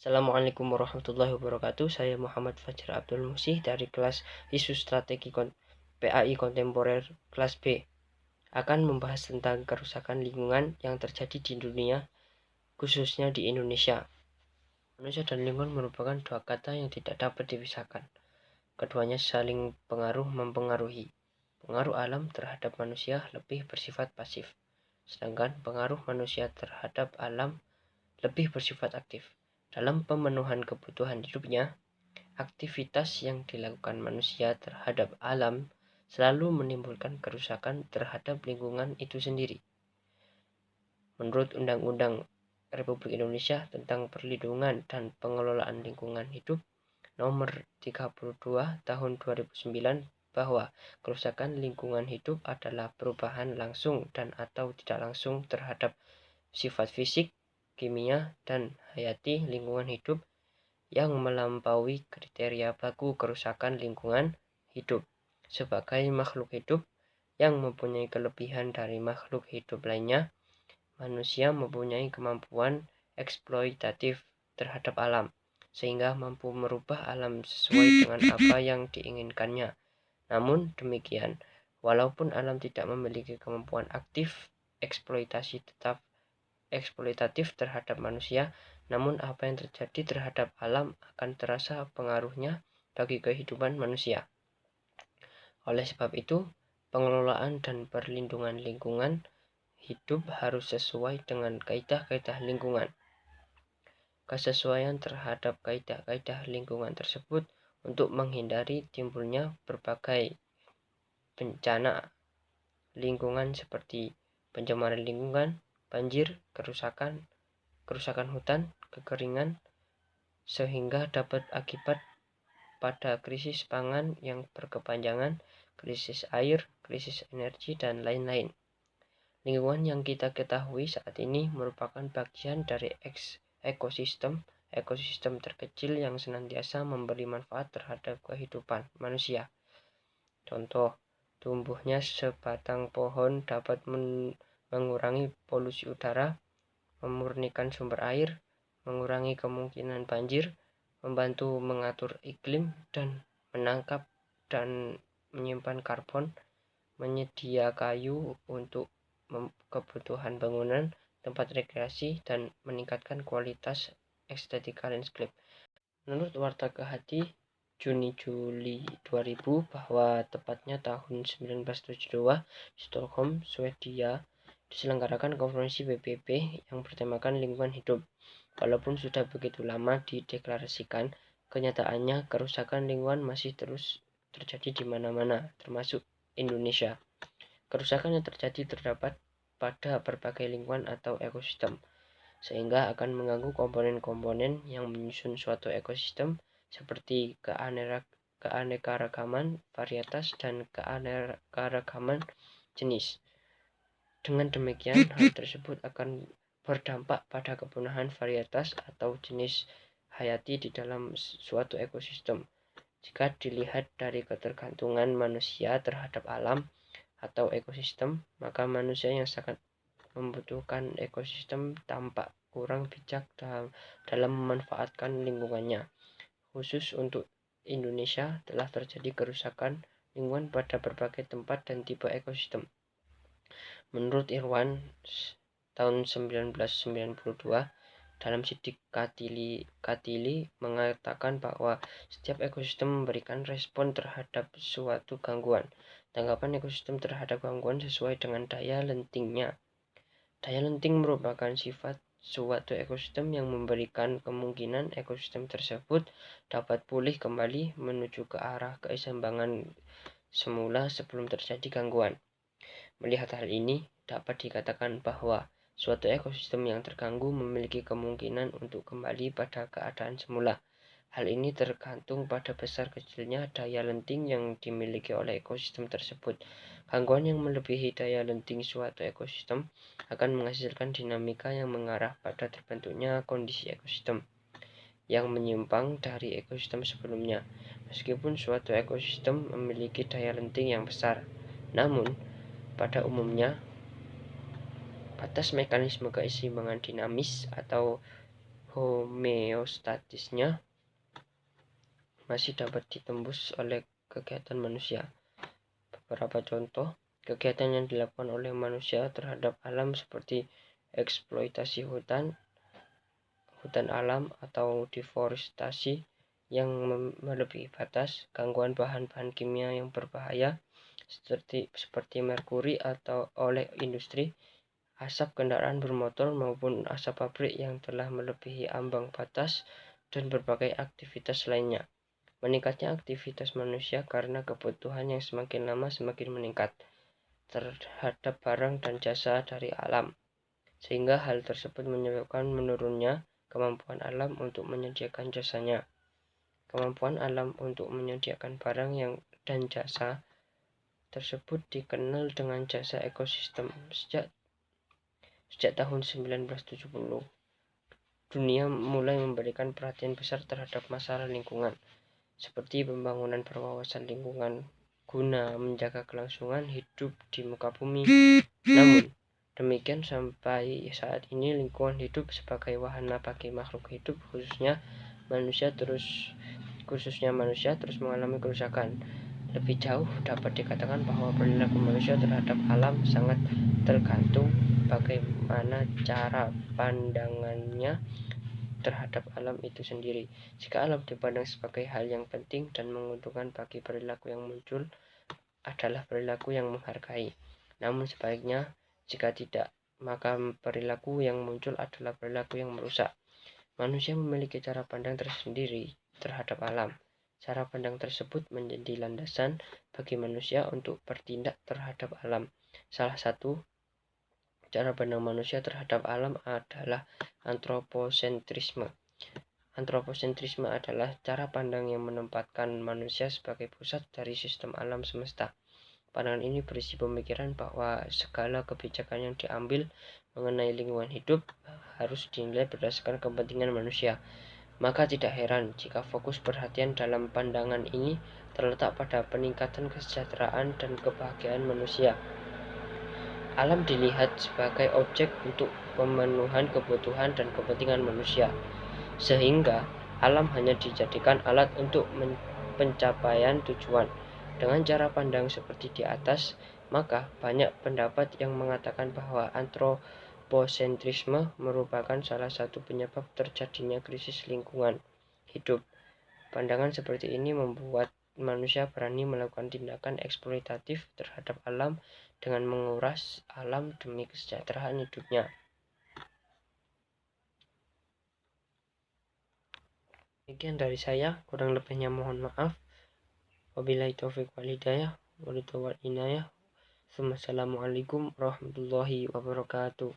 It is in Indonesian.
Assalamualaikum warahmatullahi wabarakatuh. Saya Muhammad Fajar Abdul Musih dari kelas Isu Strategi PAI Kontemporer kelas B akan membahas tentang kerusakan lingkungan yang terjadi di dunia, khususnya di Indonesia. Manusia dan lingkungan merupakan dua kata yang tidak dapat dipisahkan. Keduanya saling mempengaruhi. Pengaruh alam terhadap manusia lebih bersifat pasif, sedangkan pengaruh manusia terhadap alam lebih bersifat aktif. Dalam pemenuhan kebutuhan hidupnya, aktivitas yang dilakukan manusia terhadap alam selalu menimbulkan kerusakan terhadap lingkungan itu sendiri. Menurut Undang-Undang Republik Indonesia tentang Perlindungan dan Pengelolaan Lingkungan Hidup Nomor 32 Tahun 2009 bahwa kerusakan lingkungan hidup adalah perubahan langsung dan atau tidak langsung terhadap sifat fisik, kimia, dan hayati lingkungan hidup yang melampaui kriteria baku kerusakan lingkungan hidup. Sebagai makhluk hidup yang mempunyai kelebihan dari makhluk hidup lainnya, manusia mempunyai kemampuan eksploitatif terhadap alam, sehingga mampu merubah alam sesuai dengan apa yang diinginkannya. Namun demikian, walaupun alam tidak memiliki kemampuan aktif eksploitasi tetap eksploitatif terhadap manusia, namun apa yang terjadi terhadap alam akan terasa pengaruhnya bagi kehidupan manusia. Oleh sebab itu, pengelolaan dan perlindungan lingkungan hidup harus sesuai dengan kaidah-kaidah lingkungan. Kesesuaian terhadap kaidah-kaidah lingkungan tersebut untuk menghindari timbulnya berbagai bencana lingkungan seperti pencemaran lingkungan, banjir, kerusakan hutan, kekeringan, sehingga dapat akibat pada krisis pangan yang berkepanjangan, krisis air, krisis energi, dan lain-lain. Lingkungan yang kita ketahui saat ini merupakan bagian dari ekosistem terkecil yang senantiasa memberi manfaat terhadap kehidupan manusia. Contoh, tumbuhnya sebatang pohon dapat mengurangi polusi udara, memurnikan sumber air, mengurangi kemungkinan banjir, membantu mengatur iklim dan menangkap dan menyimpan karbon, menyedia kayu untuk kebutuhan bangunan, tempat rekreasi, dan meningkatkan kualitas estetika landscape. Menurut Warta Kehati Juni-Juli 2000 bahwa tepatnya tahun 1972 di Stockholm, Swedia diselenggarakan konferensi PBB yang bertemakan lingkungan hidup. Walaupun sudah begitu lama dideklarasikan, kenyataannya kerusakan lingkungan masih terus terjadi di mana-mana, termasuk Indonesia. Kerusakan yang terjadi terdapat pada berbagai lingkungan atau ekosistem, sehingga akan mengganggu komponen-komponen yang menyusun suatu ekosistem seperti keanekaragaman varietas dan keanekaragaman jenis. Dengan demikian, hal tersebut akan berdampak pada kepunahan varietas atau jenis hayati di dalam suatu ekosistem. Jika dilihat dari ketergantungan manusia terhadap alam atau ekosistem, maka manusia yang sangat membutuhkan ekosistem tampak kurang bijak dalam memanfaatkan lingkungannya. Khusus untuk Indonesia, telah terjadi kerusakan lingkungan pada berbagai tempat dan tipe ekosistem. Menurut Irwan tahun 1992, dalam sidik Katili mengatakan bahwa setiap ekosistem memberikan respon terhadap suatu gangguan. Tanggapan ekosistem terhadap gangguan sesuai dengan daya lentingnya. Daya lenting merupakan sifat suatu ekosistem yang memberikan kemungkinan ekosistem tersebut dapat pulih kembali menuju ke arah keseimbangan semula sebelum terjadi gangguan. Melihat hal ini, dapat dikatakan bahwa suatu ekosistem yang terganggu memiliki kemungkinan untuk kembali pada keadaan semula. Hal ini tergantung pada besar kecilnya daya lenting yang dimiliki oleh ekosistem tersebut. Gangguan yang melebihi daya lenting suatu ekosistem akan menghasilkan dinamika yang mengarah pada terbentuknya kondisi ekosistem yang menyimpang dari ekosistem sebelumnya. Meskipun suatu ekosistem memiliki daya lenting yang besar, namun pada umumnya batas mekanisme keseimbangan dinamis atau homeostatisnya masih dapat ditembus oleh kegiatan manusia. Beberapa contoh kegiatan yang dilakukan oleh manusia terhadap alam seperti eksploitasi hutan alam atau deforestasi yang melebihi batas, gangguan bahan-bahan kimia yang berbahaya seperti merkuri atau oleh industri, asap kendaraan bermotor maupun asap pabrik yang telah melebihi ambang batas, dan berbagai aktivitas lainnya. Meningkatnya aktivitas manusia karena kebutuhan yang semakin lama semakin meningkat terhadap barang dan jasa dari alam, sehingga hal tersebut menyebabkan menurunnya kemampuan alam untuk menyediakan jasanya. Kemampuan alam untuk menyediakan barang dan jasa tersebut dikenal dengan jasa ekosistem. Sejak tahun 1970, dunia mulai memberikan perhatian besar terhadap masalah lingkungan, seperti pembangunan berwawasan lingkungan guna menjaga kelangsungan hidup di muka bumi. Namun, demikian sampai saat ini lingkungan hidup sebagai wahana bagi makhluk hidup khususnya manusia terus mengalami kerusakan. Lebih jauh dapat dikatakan bahwa perilaku manusia terhadap alam sangat tergantung bagaimana cara pandangannya terhadap alam itu sendiri. Jika alam dipandang sebagai hal yang penting dan menguntungkan bagi perilaku yang muncul adalah perilaku yang menghargai. Namun sebaliknya, jika tidak, maka perilaku yang muncul adalah perilaku yang merusak. Manusia memiliki cara pandang tersendiri terhadap alam. Cara pandang tersebut menjadi landasan bagi manusia untuk bertindak terhadap alam. Salah satu cara pandang manusia terhadap alam adalah antroposentrisme. Antroposentrisme adalah cara pandang yang menempatkan manusia sebagai pusat dari sistem alam semesta. Pandangan ini berisi pemikiran bahwa segala kebijakan yang diambil mengenai lingkungan hidup harus dinilai berdasarkan kepentingan manusia. Maka tidak heran jika fokus perhatian dalam pandangan ini terletak pada peningkatan kesejahteraan dan kebahagiaan manusia. Alam dilihat sebagai objek untuk pemenuhan kebutuhan dan kepentingan manusia, sehingga alam hanya dijadikan alat untuk pencapaian tujuan. Dengan cara pandang seperti di atas, maka banyak pendapat yang mengatakan bahwa antroposentrisme merupakan salah satu penyebab terjadinya krisis lingkungan hidup. Pandangan seperti ini membuat manusia berani melakukan tindakan eksploitatif terhadap alam dengan menguras alam demi kesejahteraan hidupnya. Demikian dari saya, kurang lebihnya mohon maaf. Wabillahi taufiq wal hidayah, wal inayah. Wassalamualaikum warahmatullahi wabarakatuh.